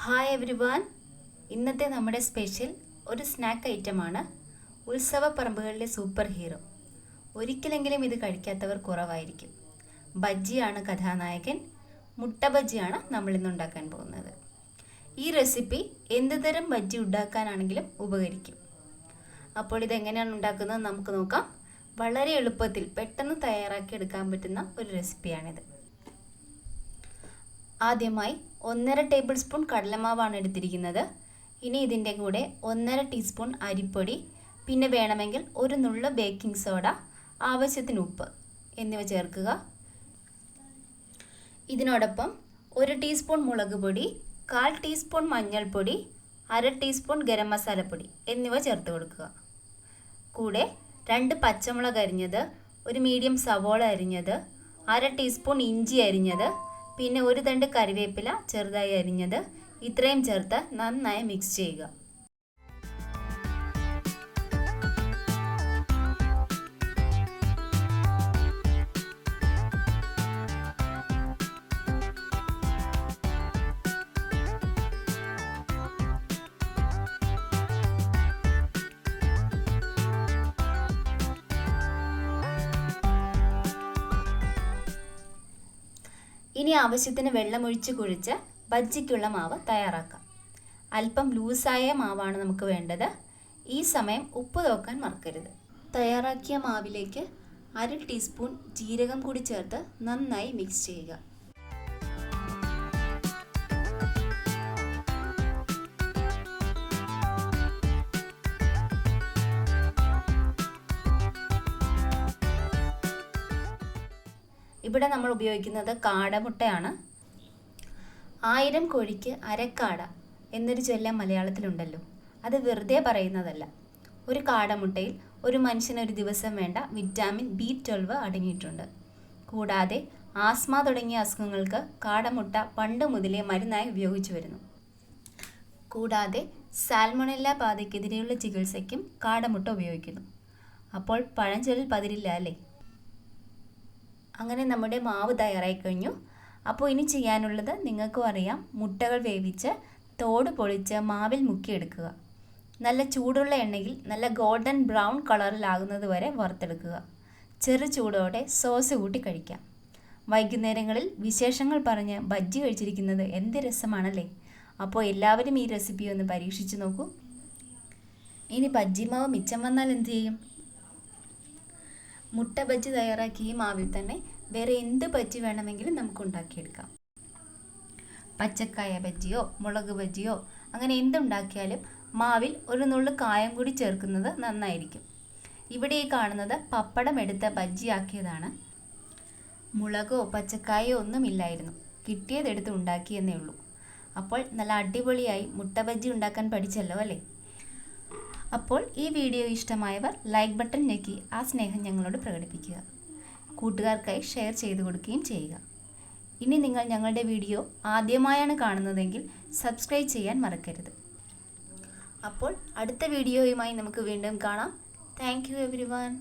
Hi everyone, ഇന്നത്തെ നമ്മുടെ special ഒരു സ്നാക്ക് ഐറ്റമാണ് ഉത്സവ പറമ്പുകളിലെ സൂപ്പർ ഹീറോ. ഒരിക്കലെങ്കിലും ഇത് കഴിക്കാത്തവർ കുറവായിരിക്കും. ബജ്ജിയാണ് കഥാനായകൻ. മുട്ട ബജ്ജിയാണ് നമ്മളിന്ന് ഉണ്ടാക്കാൻ പോകുന്നത്. ഈ റെസിപ്പി എന്ത് തരം ബജ്ജി ഉണ്ടാക്കാനാണെങ്കിലും ഉപകരിക്കും. അപ്പോൾ ഇതെങ്ങനെയാണ് ഉണ്ടാക്കുന്നത് നമുക്ക് നോക്കാം. വളരെ എളുപ്പത്തിൽ പെട്ടെന്ന് തയ്യാറാക്കി എടുക്കാൻ പറ്റുന്ന ഒരു റെസിപ്പിയാണിത്. ആദ്യമായി 1.5 ടേബിൾ സ്പൂൺ കടലമാവാണ് എടുത്തിരിക്കുന്നത്. ഇനി ഇതിൻ്റെ കൂടെ 1.5 ടീസ്പൂൺ അരിപ്പൊടി, പിന്നെ വേണമെങ്കിൽ ഒരു നുള്ളു ബേക്കിംഗ് സോഡ, ആവശ്യത്തിന് ഉപ്പ് എന്നിവ ചേർക്കുക. ഇതിനോടൊപ്പം 1 ടീസ്പൂൺ മുളക് പൊടി, 1/4 ടീസ്പൂൺ മഞ്ഞൾപ്പൊടി, 1/2 ടീസ്പൂൺ ഗരം മസാലപ്പൊടി എന്നിവ ചേർത്ത് കൊടുക്കുക. കൂടെ 2 പച്ചമുളക് അരിഞ്ഞത്, ഒരു മീഡിയം സവോള അരിഞ്ഞത്, 1/2 ടീസ്പൂൺ ഇഞ്ചി അരിഞ്ഞത്, പിന്നെ ഒരു തണ്ട് കറിവേപ്പില ചെറുതായി അരിഞ്ഞത്, ഇത്രയും ചേർത്ത് നന്നായി മിക്സ് ചെയ്യുക. ഇനി ആവശ്യത്തിന് വെള്ളമൊഴിച്ച് കുഴിച്ച് ബജ്ജിക്കുള്ള മാവ് തയ്യാറാക്കാം. അല്പം ലൂസായ മാവാണ് നമുക്ക് വേണ്ടത്. ഈ സമയം ഉപ്പ് നോക്കാൻ മറക്കരുത്. തയ്യാറാക്കിയ മാവിലേക്ക് 1/2 ടീസ്പൂൺ ജീരകം കൂടി ചേർത്ത് നന്നായി മിക്സ് ചെയ്യുക. ഇവിടെ നമ്മൾ ഉപയോഗിക്കുന്നത് കാടമുട്ടയാണ്. 1000 കോഴിക്ക് അരക്കാട എന്നൊരു ചൊല്ല് മലയാളത്തിലുണ്ടല്ലോ, അത് വെറുതെ പറയുന്നതല്ല. ഒരു കാടമുട്ടയിൽ ഒരു മനുഷ്യന് ഒരു ദിവസം വേണ്ട വിറ്റാമിൻ B12 അടങ്ങിയിട്ടുണ്ട്. കൂടാതെ ആസ്മ തുടങ്ങിയ അസുഖങ്ങൾക്ക് കാടമുട്ട പണ്ട് മുതലേ മരുന്നായി ഉപയോഗിച്ചു വരുന്നു. കൂടാതെ സാൽമൊണെല്ല ബാധയ്ക്കെതിരെയുള്ള ചികിത്സയ്ക്കും കാടമുട്ട ഉപയോഗിക്കുന്നു. അപ്പോൾ പഴഞ്ചൊല്ലിൽ പതിരില്ല അല്ലേ? അങ്ങനെ നമ്മുടെ മാവ് തയ്യാറായി കഴിഞ്ഞു. അപ്പോൾ ഇനി ചെയ്യാനുള്ളത് നിങ്ങൾക്കും അറിയാം. മുട്ടകൾ വേവിച്ച് തോട് പൊളിച്ച് മാവിൽ മുക്കിയെടുക്കുക. നല്ല ചൂടുള്ള എണ്ണയിൽ നല്ല ഗോൾഡൻ ബ്രൗൺ കളറിലാകുന്നത് വരെ വറുത്തെടുക്കുക. ചെറു ചൂടോടെ സോസ് കൂട്ടി കഴിക്കാം. വൈകുന്നേരങ്ങളിൽ വിശേഷങ്ങൾ പറഞ്ഞ് ബജ്ജി കഴിച്ചിരിക്കുന്നത് എന്ത് രസമാണല്ലേ? അപ്പോൾ എല്ലാവരും ഈ റെസിപ്പി ഒന്ന് പരീക്ഷിച്ച് നോക്കൂ. ഇനി ബജ്ജി മാവ് മിച്ചം വന്നാൽ എന്ത് ചെയ്യും? മുട്ട ബജ്ജി തയ്യാറാക്കി ഈ മാവിൽ തന്നെ വേറെ എന്ത് ബജ്ജി വേണമെങ്കിലും നമുക്ക് ഉണ്ടാക്കിയെടുക്കാം. പച്ചക്കായ ബജ്ജിയോ മുളക് ബജ്ജിയോ അങ്ങനെ എന്തുണ്ടാക്കിയാലും മാവിൽ ഒരു നുള്ളു കായം കൂടി ചേർക്കുന്നത് നന്നായിരിക്കും. ഇവിടെ ഈ കാണുന്നത് പപ്പടം എടുത്ത ബജ്ജിയാക്കിയതാണ്. മുളകോ പച്ചക്കായോ ഒന്നുമില്ലായിരുന്നു, കിട്ടിയതെടുത്ത് ഉണ്ടാക്കിയെന്നേ ഉള്ളൂ. അപ്പോൾ നല്ല അടിപൊളിയായി മുട്ട ബജ്ജി ഉണ്ടാക്കാൻ പഠിച്ചല്ലോ അല്ലേ? അപ്പോൾ ഈ വീഡിയോ ഇഷ്ടമായവർ ലൈക്ക് ബട്ടൺ ഞെക്കി ആ സ്നേഹം ഞങ്ങളോട് പ്രകടിപ്പിക്കുക. കൂട്ടുകാർക്കായി ഷെയർ ചെയ്തു കൊടുക്കുകയും ചെയ്യുക. ഇനി നിങ്ങൾ ഞങ്ങളുടെ വീഡിയോ ആദ്യമായാണ് കാണുന്നതെങ്കിൽ സബ്സ്ക്രൈബ് ചെയ്യാൻ മറക്കരുത്. അപ്പോൾ അടുത്ത വീഡിയോയുമായി നമുക്ക് വീണ്ടും കാണാം. Thank you everyone.